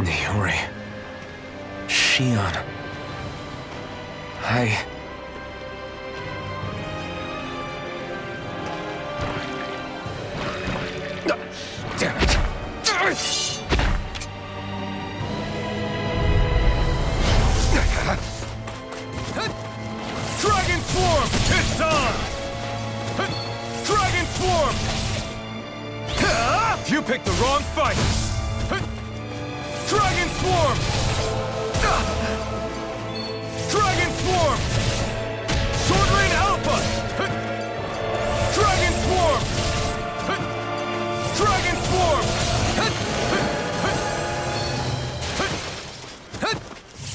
Niori. Shion. Damn it. Dragon Swarm! It's on! Dragon Swarm! You picked the wrong fight! Dragon Swarm! Dragon Swarm! Sword Rain Alpha! Dragon Swarm! Dragon Swarm!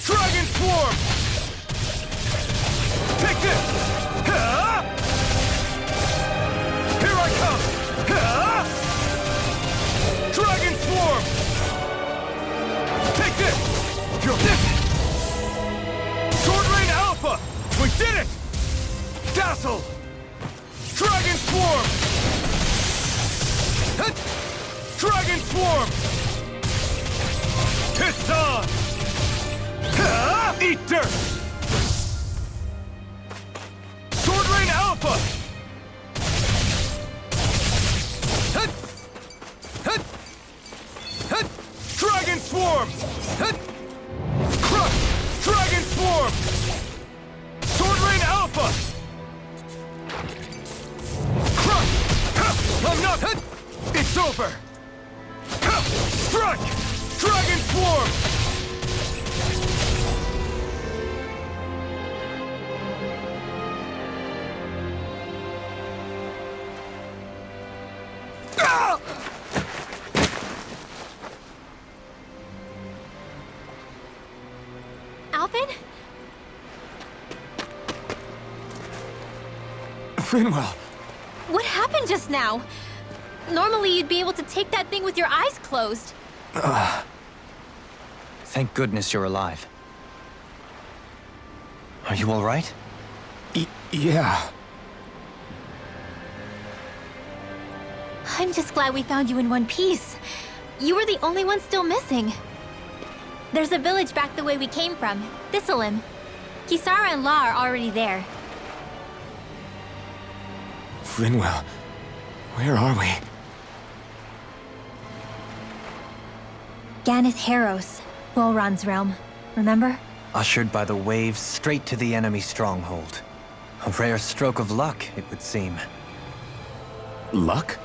Dragon Swarm! Take this! Here I come! Dragon Swarm! Take this! Sword Rain Alpha! We did it! Dazzle! Dragon Swarm! Dragon Swarm! It's on! Eat dirt! Sword Rain Alpha! Dragon Swarm! Crush! Dragon Swarm! Sword Rain Alpha! Crush! I'm not... It's over! Strike! Dragon Swarm! Alphen? Finwell. What happened just now? Normally you'd be able to take that thing with your eyes closed. Thank goodness you're alive. Are you all right? Yeah. I'm just glad we found you in one piece. You were the only one still missing. There's a village back the way we came from, Thistleim. Kisara and La are already there. Finwell, where are we? Ganeth Haros, Volron's realm, remember? Ushered by the waves straight to the enemy stronghold. A rare stroke of luck, it would seem. Luck?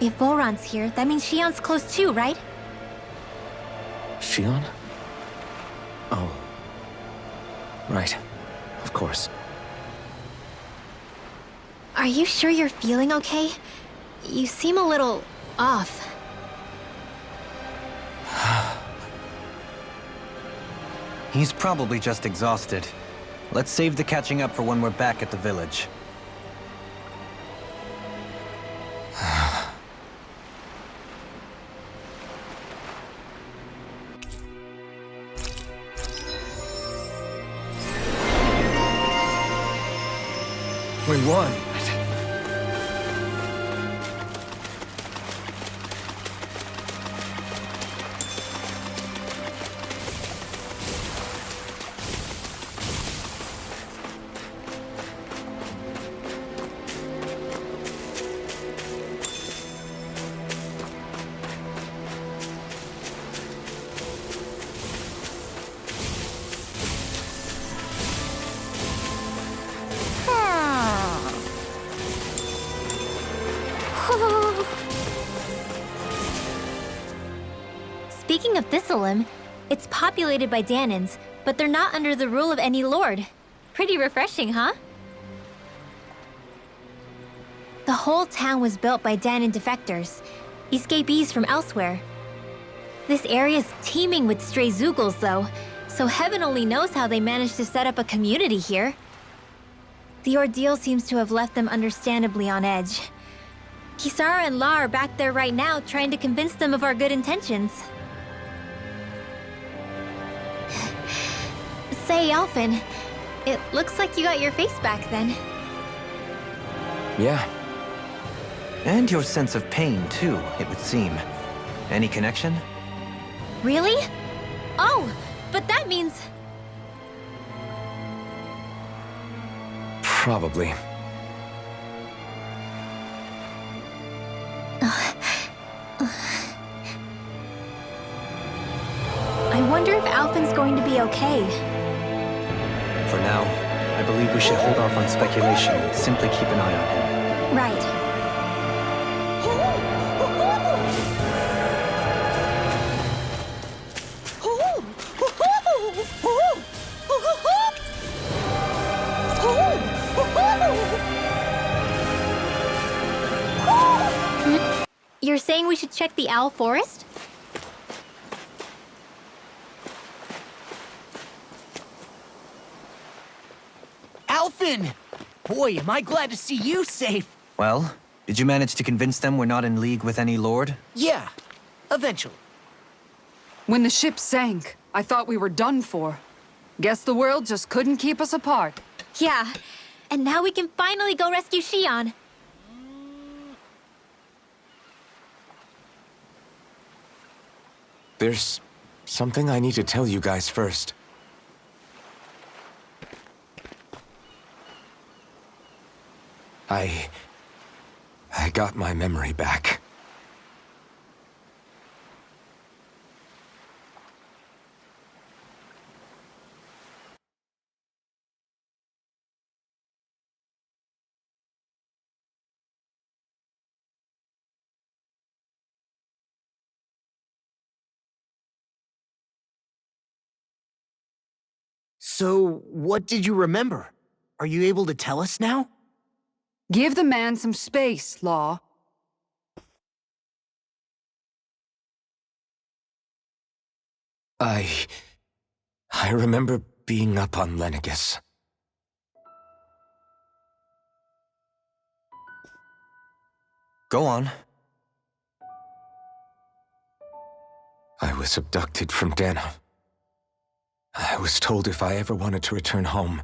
If Volron's here, that means Shion's close too, right? Shion? Oh. Right. Of course. Are you sure you're feeling okay? You seem a little off. He's probably just exhausted. Let's save the catching up for when we're back at the village. We won. Speaking of Thistleim, it's populated by Danans, but they're not under the rule of any lord. Pretty refreshing, huh? The whole town was built by Danan defectors, escapees from elsewhere. This area's teeming with stray Zeugles, though, so heaven only knows how they managed to set up a community here. The ordeal seems to have left them understandably on edge. Kisara and La are back there right now trying to convince them of our good intentions. Say, Alphen, it looks like you got your face back then. Yeah. And your sense of pain, too, it would seem. Any connection? Really? Oh, but that means... Probably. I wonder if Alphen's going to be okay. For now, I believe we should hold off on speculation and simply keep an eye on him. Right. You're saying we should check the owl forest? Alphen! Boy, am I glad to see you safe. Well, did you manage to convince them we're not in league with any lord? Yeah, eventually. When the ship sank, I thought we were done for. Guess the world just couldn't keep us apart. Yeah. And now we can finally go rescue Xion. There's something I need to tell you guys first. I got my memory back. So, what did you remember? Are you able to tell us now? Give the man some space, Law. I remember being up on Lenegus. Go on. I was abducted from Dana. I was told if I ever wanted to return home,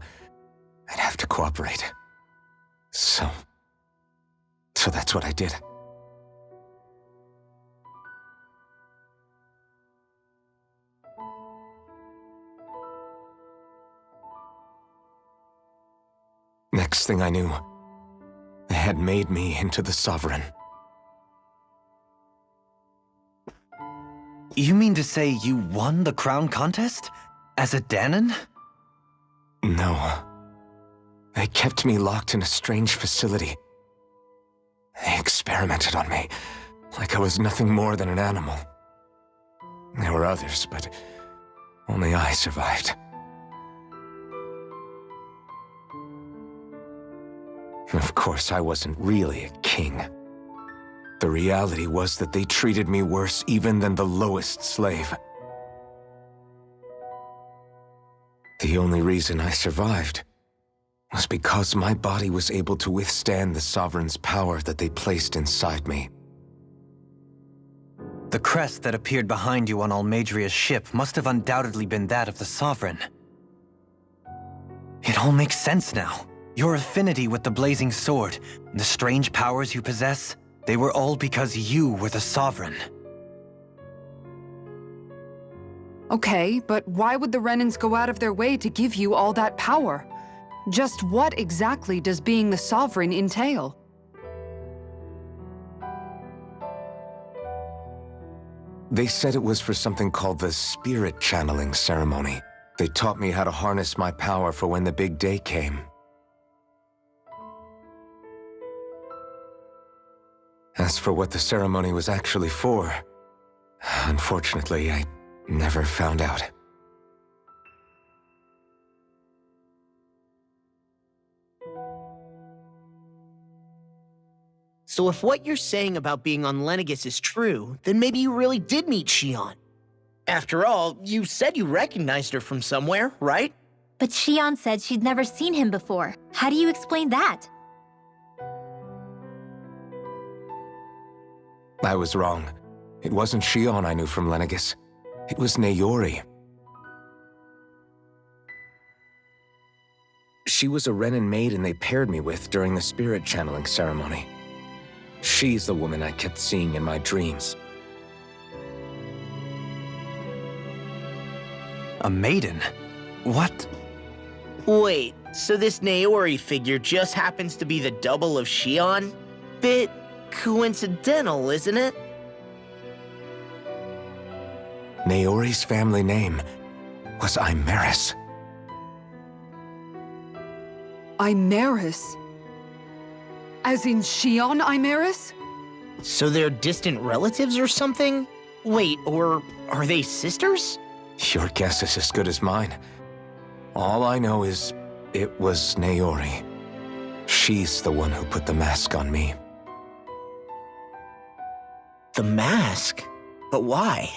I'd have to cooperate. So that's what I did. Next thing I knew, they had made me into the Sovereign. You mean to say you won the crown contest? As a Danon? No. They kept me locked in a strange facility. They experimented on me, like I was nothing more than an animal. There were others, but only I survived. Of course, I wasn't really a king. The reality was that they treated me worse even than the lowest slave. The only reason I survived was because my body was able to withstand the Sovereign's power that they placed inside me. The crest that appeared behind you on Almadria's ship must have undoubtedly been that of the Sovereign. It all makes sense now. Your affinity with the Blazing Sword, and the strange powers you possess, they were all because you were the Sovereign. Okay, but why would the Renans go out of their way to give you all that power? Just what exactly does being the Sovereign entail? They said it was for something called the Spirit Channeling Ceremony. They taught me how to harness my power for when the big day came. As for what the ceremony was actually for, unfortunately, I never found out. So if what you're saying about being on Lenegus is true, then maybe you really did meet Xion. After all, you said you recognized her from somewhere, right? But Xion said she'd never seen him before. How do you explain that? I was wrong. It wasn't Xion I knew from Lenegus. It was Naori. She was a Renan maiden they paired me with during the spirit channeling ceremony. She's the woman I kept seeing in my dreams. A maiden? What? Wait, so this Naori figure just happens to be the double of Shion? Bit coincidental, isn't it? Naori's family name was Imeris. Imeris? As in Shion Imeris? So they're distant relatives or something? Wait, or are they sisters? Your guess is as good as mine. All I know is it was Naori. She's the one who put the mask on me. The mask? But why?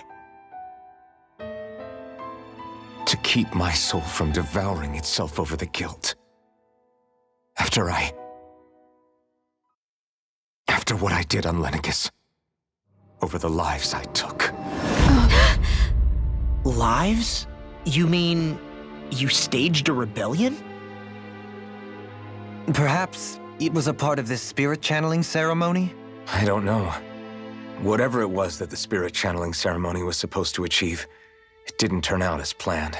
To keep my soul from devouring itself over the guilt. After what I did on Lenegis. Over the lives I took. Lives? You mean you staged a rebellion? Perhaps it was a part of this spirit channeling ceremony? I don't know. Whatever it was that the spirit channeling ceremony was supposed to achieve, it didn't turn out as planned.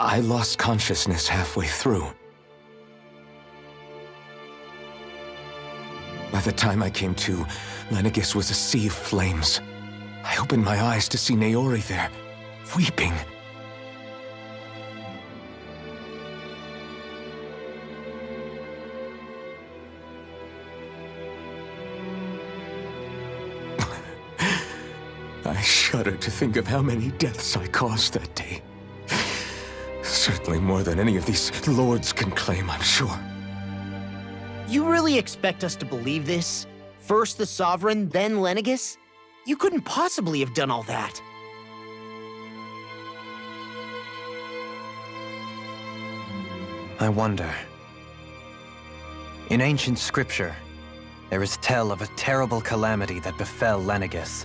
I lost consciousness halfway through. By the time I came to, Lenegis was a sea of flames. I opened my eyes to see Naori there, weeping. I shudder to think of how many deaths I caused that day. Certainly more than any of these lords can claim, I'm sure. You really expect us to believe this? First the Sovereign, then Lenegis? You couldn't possibly have done all that. I wonder. In ancient scripture, there is tell of a terrible calamity that befell Lenegis,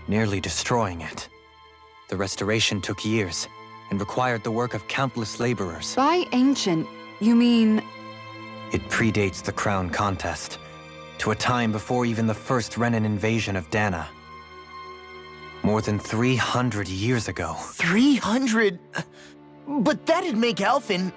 nearly destroying it. The restoration took years, and required the work of countless laborers. By ancient, you mean... It predates the crown contest, to a time before even the first Renin invasion of Dana. More than 300 years ago. 300? But that'd make Alphen...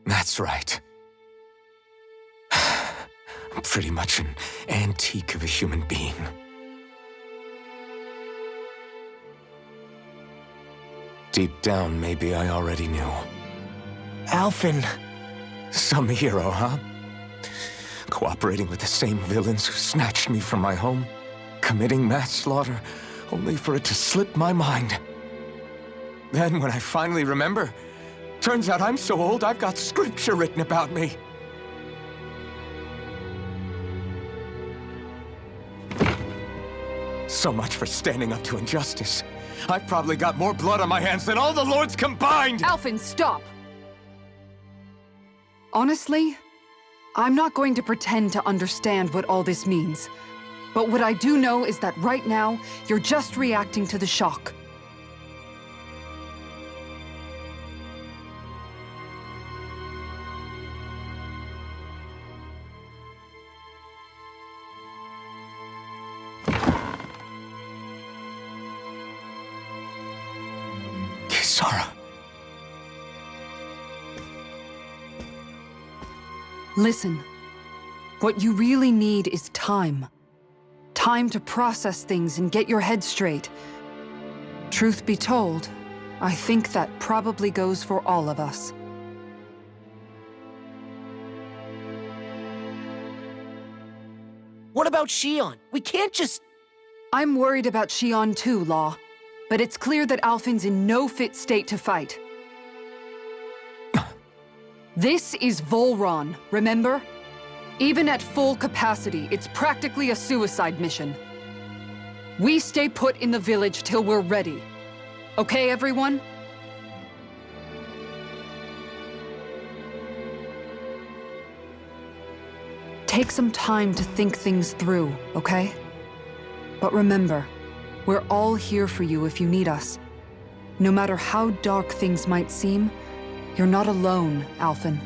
That's right. I'm pretty much an antique of a human being. Deep down, maybe I already knew. Alphen... Some hero, huh? Cooperating with the same villains who snatched me from my home, committing mass slaughter, only for it to slip my mind. Then, when I finally remember, turns out I'm so old I've got scripture written about me. So much for standing up to injustice. I've probably got more blood on my hands than all the lords combined! Alphen, stop! Honestly, I'm not going to pretend to understand what all this means. But what I do know is that right now, you're just reacting to the shock. Kisara. Listen, what you really need is time. Time to process things and get your head straight. Truth be told, I think that probably goes for all of us. What about Shion? We can't just... I'm worried about Shion too, Law. But it's clear that Alphen's in no fit state to fight. This is Volron, remember? Even at full capacity, it's practically a suicide mission. We stay put in the village till we're ready. Okay, everyone? Take some time to think things through, okay? But remember, we're all here for you if you need us. No matter how dark things might seem, You're not alone, Alphen.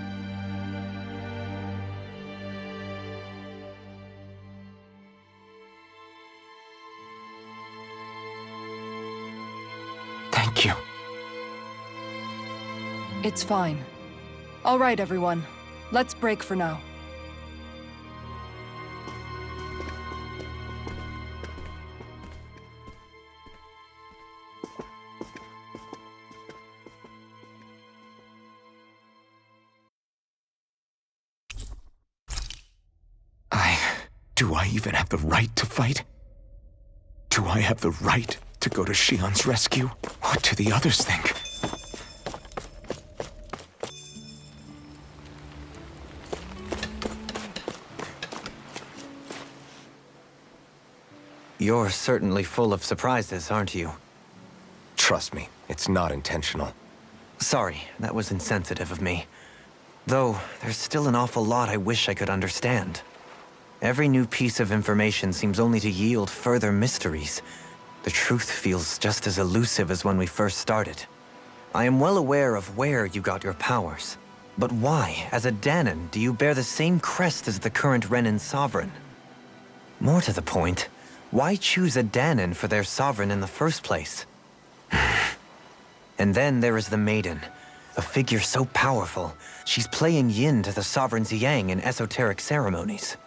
Thank you. It's fine. All right, everyone. Let's break for now. Do I even have the right to fight? Do I have the right to go to Shion's rescue? What do the others think? You're certainly full of surprises, aren't you? Trust me, it's not intentional. Sorry, that was insensitive of me. Though, there's still an awful lot I wish I could understand. Every new piece of information seems only to yield further mysteries. The truth feels just as elusive as when we first started. I am well aware of where you got your powers. But why, as a Danon, do you bear the same crest as the current Renin sovereign? More to the point, why choose a Danon for their sovereign in the first place? And then there is the Maiden, a figure so powerful, she's playing yin to the sovereign's yang in esoteric ceremonies.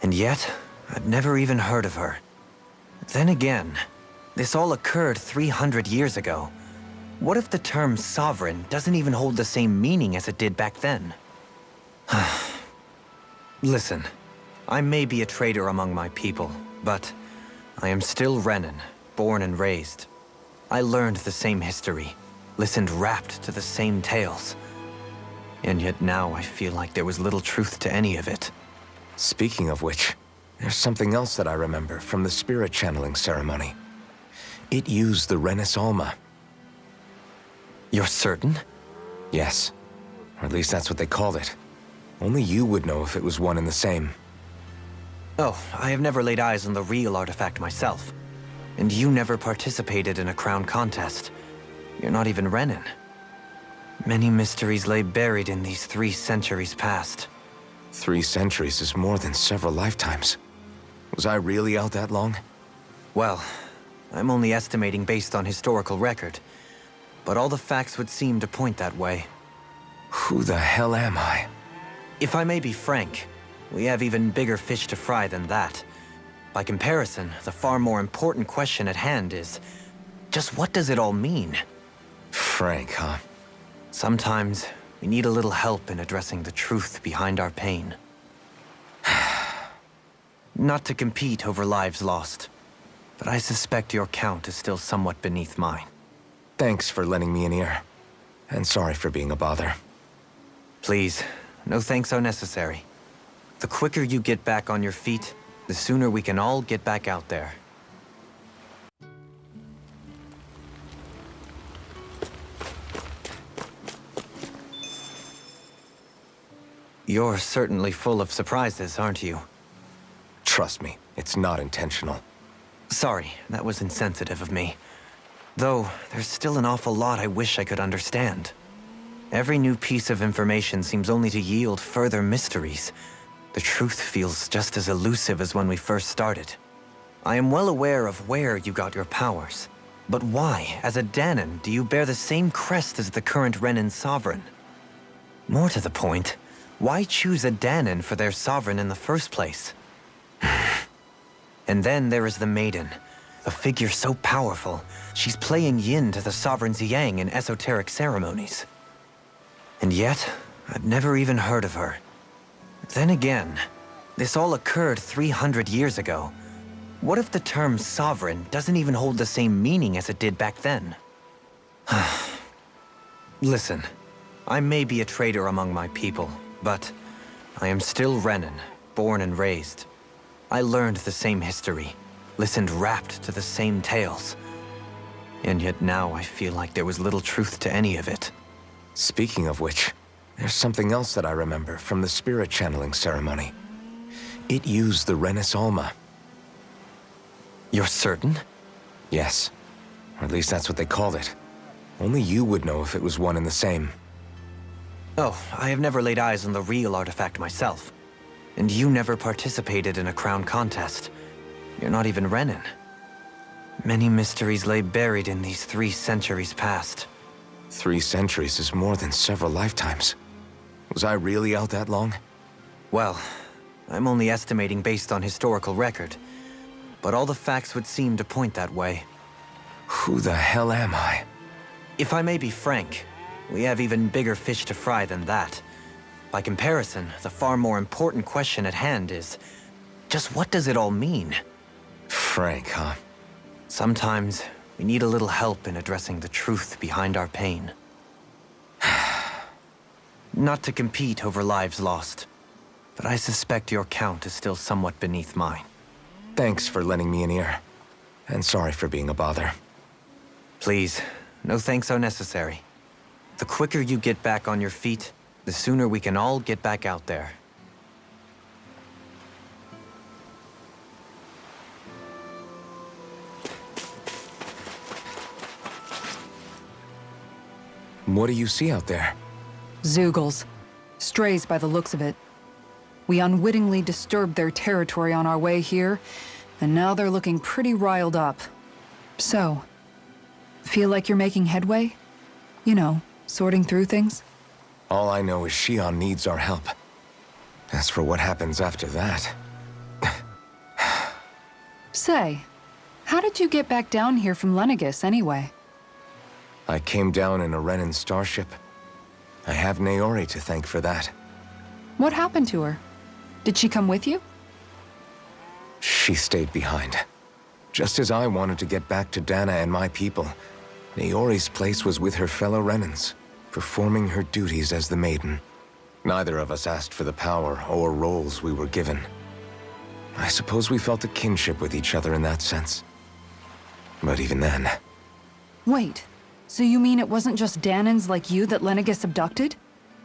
And yet, I'd never even heard of her. Then again, this all occurred 300 years ago. What if the term sovereign doesn't even hold the same meaning as it did back then? Listen, I may be a traitor among my people, but I am still Renin, born and raised. I learned the same history, listened rapt to the same tales. And yet now I feel like there was little truth to any of it. Speaking of which, there's something else that I remember from the spirit channeling ceremony. It used the Renis Alma. You're certain? Yes. Or at least that's what they called it. Only you would know if it was one and the same. Oh, I have never laid eyes on the real artifact myself. And you never participated in a crown contest. You're not even Renin. Many mysteries lay buried in these 3 centuries past. 3 centuries is more than several lifetimes. Was I really out that long? Well, I'm only estimating based on historical record. But all the facts would seem to point that way. Who the hell am I? If I may be frank, we have even bigger fish to fry than that. By comparison, the far more important question at hand is, just what does it all mean? Frank, huh? Sometimes, we need a little help in addressing the truth behind our pain. Not to compete over lives lost, but I suspect your count is still somewhat beneath mine. Thanks for lending me an ear. And sorry for being a bother. Please, no thanks are necessary. The quicker you get back on your feet, the sooner we can all get back out there. You're certainly full of surprises, aren't you? Trust me, it's not intentional. Sorry, that was insensitive of me. Though, there's still an awful lot I wish I could understand. Every new piece of information seems only to yield further mysteries. The truth feels just as elusive as when we first started. I am well aware of where you got your powers. But why, as a Danon, do you bear the same crest as the current Renin sovereign? More to the point, why choose a Danon for their sovereign in the first place? And then there is the Maiden, a figure so powerful, she's playing yin to the sovereign's yang in esoteric ceremonies. And yet, I'd never even heard of her. Then again, this all occurred 300 years ago. What if the term sovereign doesn't even hold the same meaning as it did back then? Listen, I may be a traitor among my people, but I am still Renin, born and raised. I learned the same history, listened rapt to the same tales. And yet now I feel like there was little truth to any of it. Speaking of which, there's something else that I remember from the spirit channeling ceremony. It used the Renis Alma. You're certain? Yes. Or at least that's what they called it. Only you would know if it was one and the same. Oh, I have never laid eyes on the real artifact myself. And you never participated in a crown contest. You're not even Renin. Many mysteries lay buried in these 3 centuries past. 3 centuries is more than several lifetimes. Was I really out that long? Well, I'm only estimating based on historical record. But all the facts would seem to point that way. Who the hell am I? If I may be frank, we have even bigger fish to fry than that. By comparison, the far more important question at hand is, just what does it all mean? Frank, huh? Sometimes, we need a little help in addressing the truth behind our pain. Not to compete over lives lost, but I suspect your count is still somewhat beneath mine. Thanks for lending me an ear. And sorry for being a bother. Please, no thanks are necessary. The quicker you get back on your feet, the sooner we can all get back out there. What do you see out there? Zeugles. Strays by the looks of it. We unwittingly disturbed their territory on our way here, and now they're looking pretty riled up. So, feel like you're making headway? You know, sorting through things? All I know is Shion needs our help. As for what happens after that... Say, how did you get back down here from Lenegis anyway? I came down in a Renin starship. I have Naori to thank for that. What happened to her? Did she come with you? She stayed behind. Just as I wanted to get back to Dana and my people, Naori's place was with her fellow Renins, performing her duties as the Maiden. Neither of us asked for the power or roles we were given. I suppose we felt a kinship with each other in that sense. But even then... Wait, so you mean it wasn't just Danans like you that Lenegis abducted?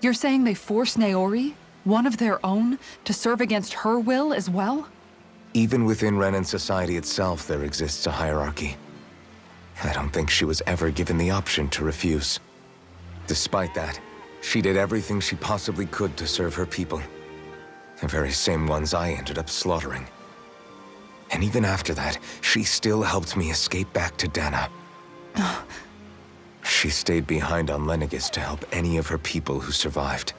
You're saying they forced Naori, one of their own, to serve against her will as well? Even within Renin society itself, there exists a hierarchy. I don't think she was ever given the option to refuse. Despite that, she did everything she possibly could to serve her people. The very same ones I ended up slaughtering. And even after that, she still helped me escape back to Dana. She stayed behind on Lenegis to help any of her people who survived.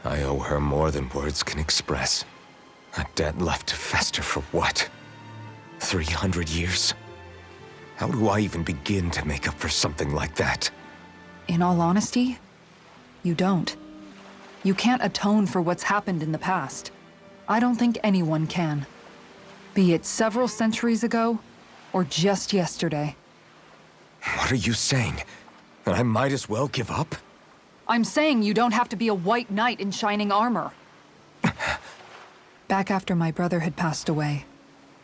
I owe her more than words can express. A debt left to fester for what? 300 years? How do I even begin to make up for something like that? In all honesty, you don't. You can't atone for what's happened in the past. I don't think anyone can. Be it several centuries ago, or just yesterday. What are you saying? That I might as well give up? I'm saying you don't have to be a white knight in shining armor. Back after my brother had passed away,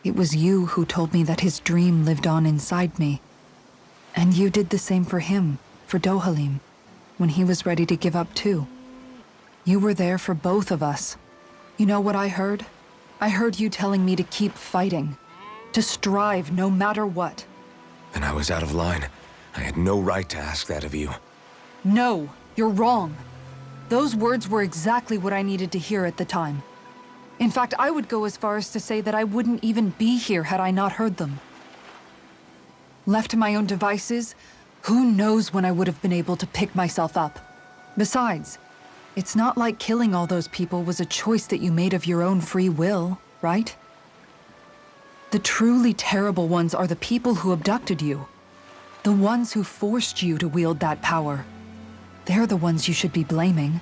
it was you who told me that his dream lived on inside me. And you did the same for him, for Dohalim, when he was ready to give up too. You were there for both of us. You know what I heard? I heard you telling me to keep fighting, to strive no matter what. And I was out of line. I had no right to ask that of you. No, you're wrong. Those words were exactly what I needed to hear at the time. In fact, I would go as far as to say that I wouldn't even be here had I not heard them. Left to my own devices, who knows when I would have been able to pick myself up. Besides, it's not like killing all those people was a choice that you made of your own free will, right? The truly terrible ones are the people who abducted you. The ones who forced you to wield that power. They're the ones you should be blaming.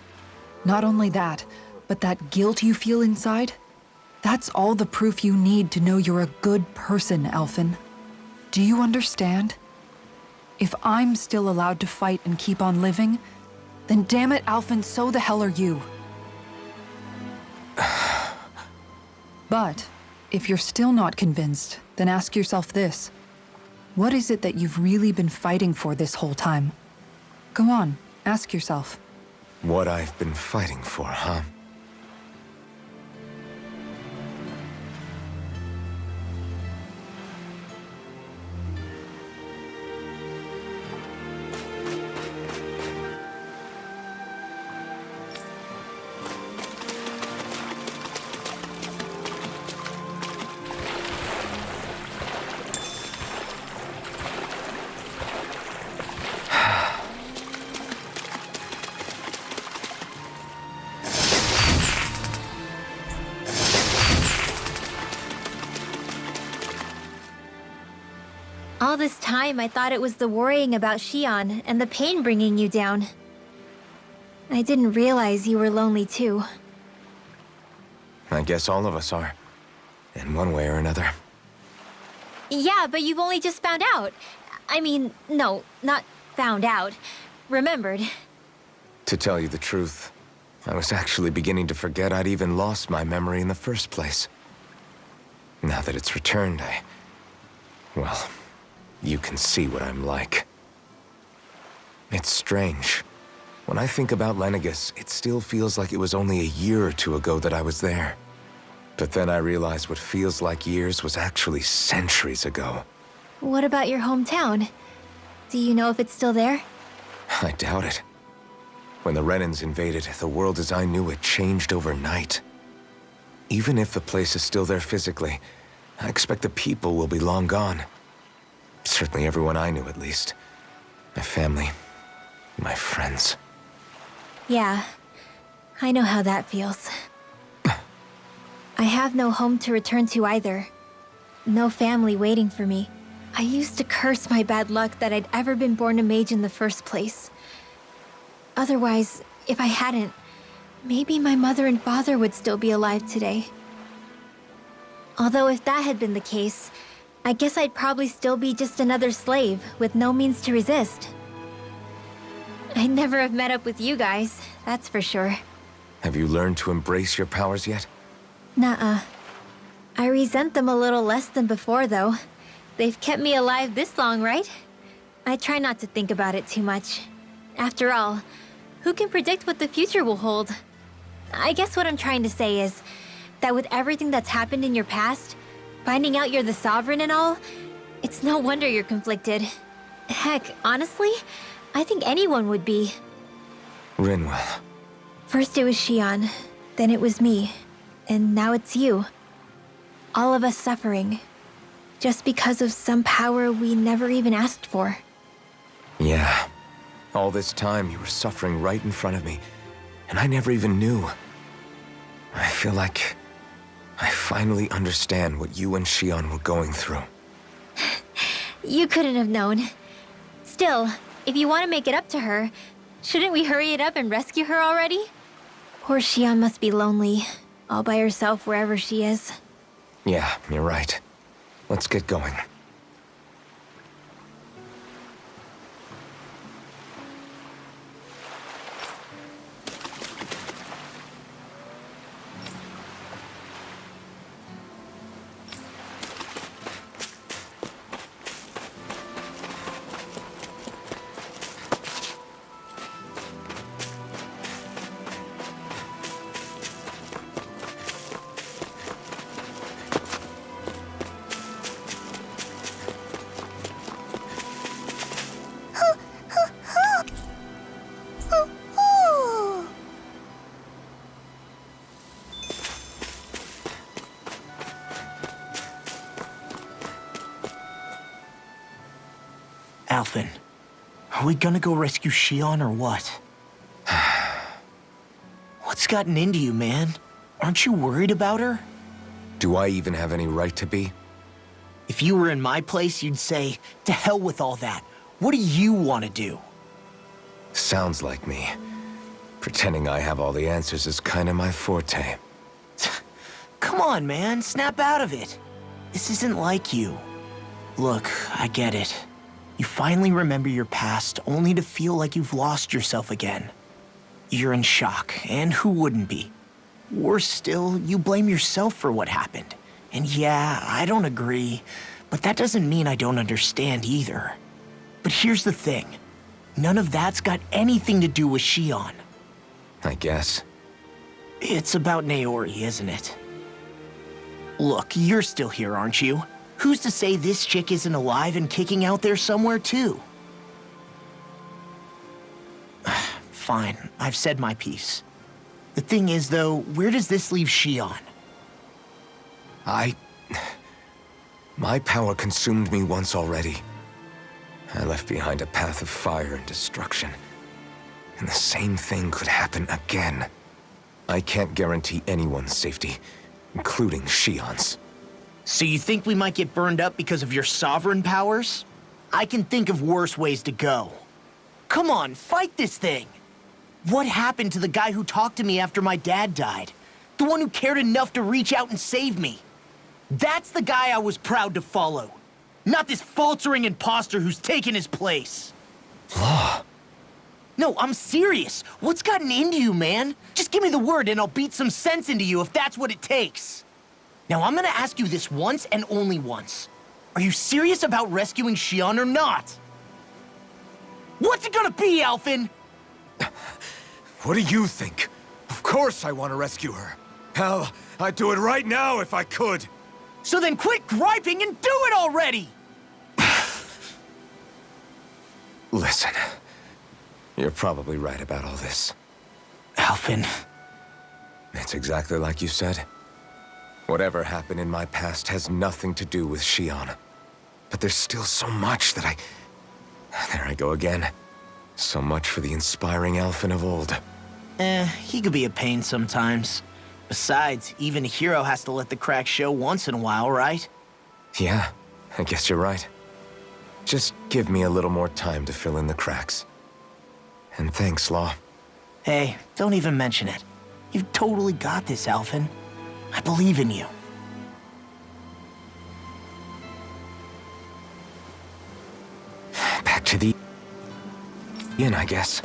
Not only that, but that guilt you feel inside, that's all the proof you need to know you're a good person, Alphen. Do you understand? If I'm still allowed to fight and keep on living, then damn it, Alphen, so the hell are you. But, if you're still not convinced, then ask yourself this. What is it that you've really been fighting for this whole time? Go on, ask yourself. What I've been fighting for, huh? All this time, I thought it was the worrying about Shion and the pain bringing you down. I didn't realize you were lonely too. I guess all of us are, in one way or another. Yeah, but you've only just found out. I mean, no, not found out. Remembered. To tell you the truth, I was actually beginning to forget I'd even lost my memory in the first place. Now that it's returned, well, you can see what I'm like. It's strange. When I think about Lenegis, it still feels like it was only a year or two ago that I was there. But then I realized what feels like years was actually centuries ago. What about your hometown? Do you know if it's still there? I doubt it. When the Renans invaded, the world as I knew it changed overnight. Even if the place is still there physically, I expect the people will be long gone. Certainly everyone I knew, at least. My family, my friends. Yeah, I know how that feels. I have no home to return to either. No family waiting for me. I used to curse my bad luck that I'd ever been born a mage in the first place. Otherwise, if I hadn't, maybe my mother and father would still be alive today. Although if that had been the case, I guess I'd probably still be just another slave with no means to resist. I'd never have met up with you guys, that's for sure. Have you learned to embrace your powers yet? Nuh-uh. I resent them a little less than before, though. They've kept me alive this long, right? I try not to think about it too much. After all, who can predict what the future will hold? I guess what I'm trying to say is that with everything that's happened in your past, finding out you're the Sovereign and all, it's no wonder you're conflicted. Heck, honestly, I think anyone would be. Rinwell. First it was Shion, then it was me, and now it's you. All of us suffering, just because of some power we never even asked for. Yeah. All this time you were suffering right in front of me, and I never even knew. I feel like I finally understand what you and Shion were going through. You couldn't have known. Still, if you want to make it up to her, shouldn't we hurry it up and rescue her already? Poor Shion must be lonely, all by herself wherever she is. Yeah, you're right. Let's get going. Alphen, are we gonna go rescue Shion or what? What's gotten into you, man? Aren't you worried about her? Do I even have any right to be? If you were in my place, you'd say, to hell with all that. What do you want to do? Sounds like me. Pretending I have all the answers is kinda my forte. Come on, man, snap out of it. This isn't like you. Look, I get it. You finally remember your past, only to feel like you've lost yourself again. You're in shock, and who wouldn't be? Worse still, you blame yourself for what happened. And yeah, I don't agree, but that doesn't mean I don't understand either. But here's the thing. None of that's got anything to do with Shion. I guess. It's about Naori, isn't it? Look, you're still here, aren't you? Who's to say this chick isn't alive and kicking out there somewhere, too? Fine, I've said my piece. The thing is, though, where does this leave Shion? My power consumed me once already. I left behind a path of fire and destruction. And the same thing could happen again. I can't guarantee anyone's safety, including Shion's. So you think we might get burned up because of your sovereign powers? I can think of worse ways to go. Come on, fight this thing! What happened to the guy who talked to me after my dad died? The one who cared enough to reach out and save me? That's the guy I was proud to follow. Not this faltering imposter who's taken his place. Law. No, I'm serious. What's gotten into you, man? Just give me the word and I'll beat some sense into you if that's what it takes. Now, I'm gonna ask you this once and only once. Are you serious about rescuing Xion or not? What's it gonna be, Alphen? What do you think? Of course I want to rescue her. Hell, I'd do it right now if I could. So then quit griping and do it already! Listen, you're probably right about all this. Alphen. It's exactly like you said. Whatever happened in my past has nothing to do with Xion. But there's still so much that There I go again. So much for the inspiring Alphen of old. He could be a pain sometimes. Besides, even a hero has to let the cracks show once in a while, right? Yeah, I guess you're right. Just give me a little more time to fill in the cracks. And thanks, Law. Hey, don't even mention it. You've totally got this, Alphen. I believe in you. Back to the inn, I guess.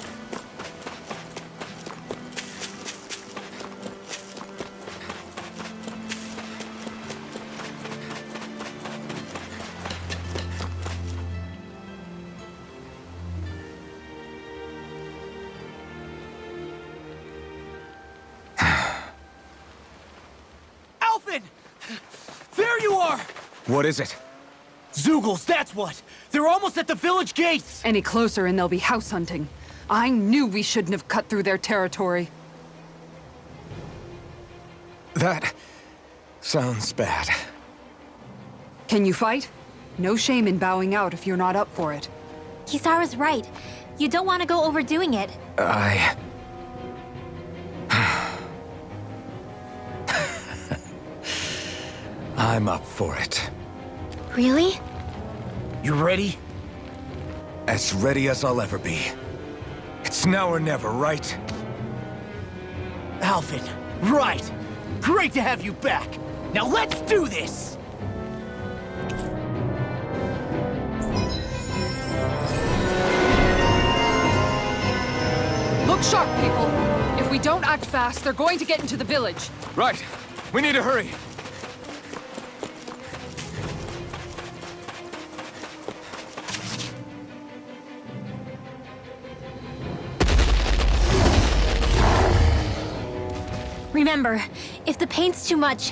Alphen! There you are! What is it? Zeugles, that's what! They're almost at the village gates! Any closer and they'll be house hunting. I knew we shouldn't have cut through their territory. That sounds bad. Can you fight? No shame in bowing out if you're not up for it. Kisara's right. You don't want to go overdoing it. I'm up for it. Really? You ready? As ready as I'll ever be. It's now or never, right? Alphen, right! Great to have you back! Now let's do this! Look sharp, people! If we don't act fast, they're going to get into the village. Right. We need to hurry. Remember, if the pain's too much,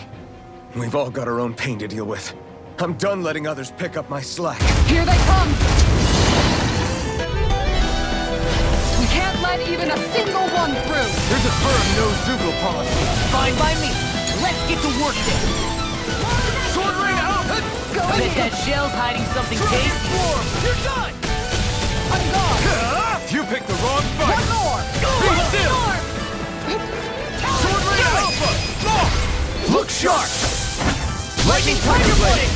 We've all got our own pain to deal with. I'm done letting others pick up my slack. Here they come! We can't let even a single one through! There's a firm no-Zeugle policy. Fine by me. Let's get to work then. Sword rain out! Go I bet ahead! that shell's hiding something tasty. You're done! I'm gone! You picked the wrong fight! One more! Be still! Sword rain alpha! Look sharp! Lightning Tiger Blade!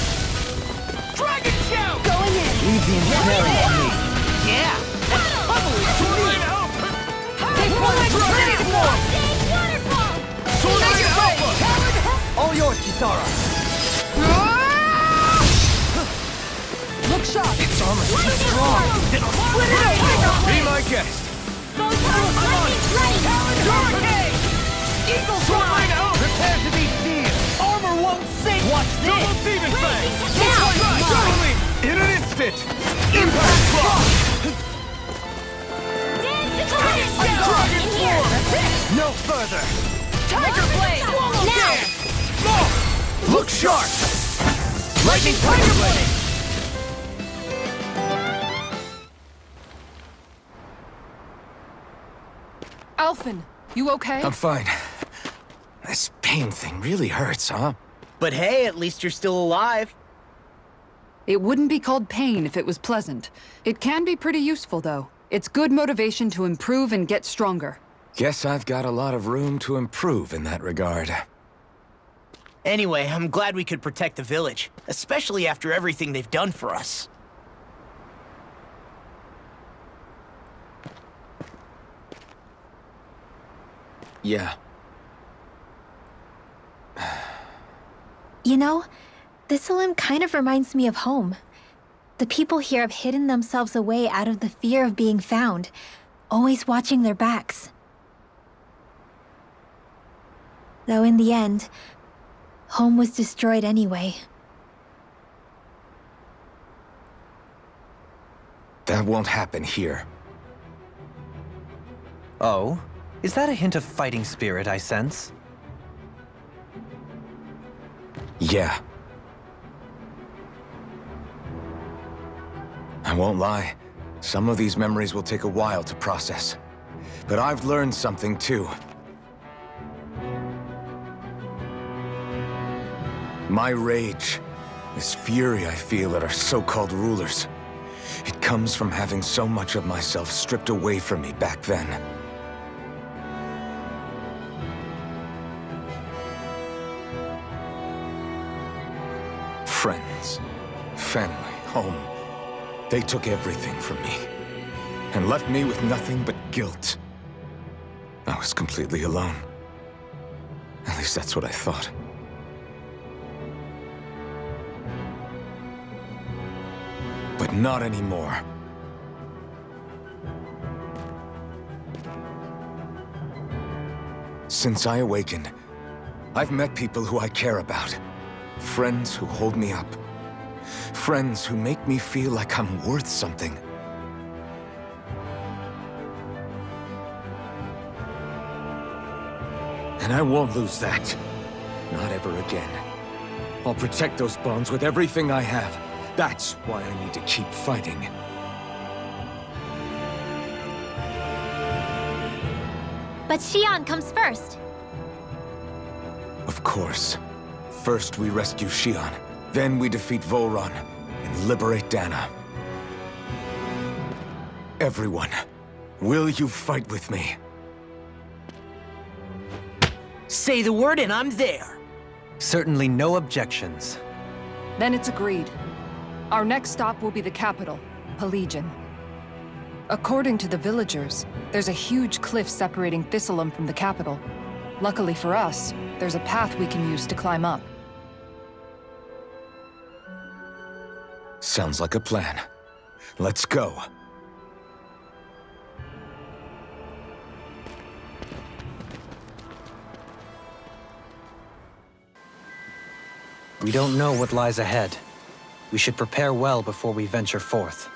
Dragon Shout! Going in! Leave the engineering to me. Yeah! That's totally Sword rain alpha! They pulled my Dragon Form! Sword rain alpha! All yours, Kisara. Look sharp! Its armor's too strong. Then I'll split it open! Be my guest! Hurricane! Eagle Sword Fly! rain alpha! Prepare to be seared! Armor won't sink! Watch Double this! Demon Fang! Now! Totally! In an instant! Impact Block! Dragon Form! No further! Tiger Blade! Swallow Now! dance! Look sharp! Lightning Tiger Blade! Alphen, you okay? I'm fine. This pain thing really hurts, huh? But hey, at least you're still alive. It wouldn't be called pain if it was pleasant. It can be pretty useful, though. It's good motivation to improve and get stronger. Guess I've got a lot of room to improve in that regard. Anyway, I'm glad we could protect the village, especially after everything they've done for us. Yeah. You know, Thistleum kind of reminds me of home. The people here have hidden themselves away out of the fear of being found, always watching their backs. Though in the end, home was destroyed anyway. That won't happen here. Oh? Is that a hint of fighting spirit I sense? Yeah. I won't lie. Some of these memories will take a while to process. But I've learned something too. My rage, this fury I feel at our so-called rulers, it comes from having so much of myself stripped away from me back then. Friends, family, home. They took everything from me, and left me with nothing but guilt. I was completely alone. At least that's what I thought. But not anymore. Since I awakened, I've met people who I care about. Friends who hold me up. Friends who make me feel like I'm worth something. And I won't lose that. Not ever again. I'll protect those bonds with everything I have. That's why I need to keep fighting. But Xion comes first. Of course. First we rescue Xion, then we defeat Volron and liberate Dana. Everyone, will you fight with me? Say the word and I'm there. Certainly no objections. Then it's agreed. Our next stop will be the capital, Pelegion. According to the villagers, there's a huge cliff separating Thistleum from the capital. Luckily for us, there's a path we can use to climb up. Sounds like a plan. Let's go. We don't know what lies ahead. We should prepare well before we venture forth.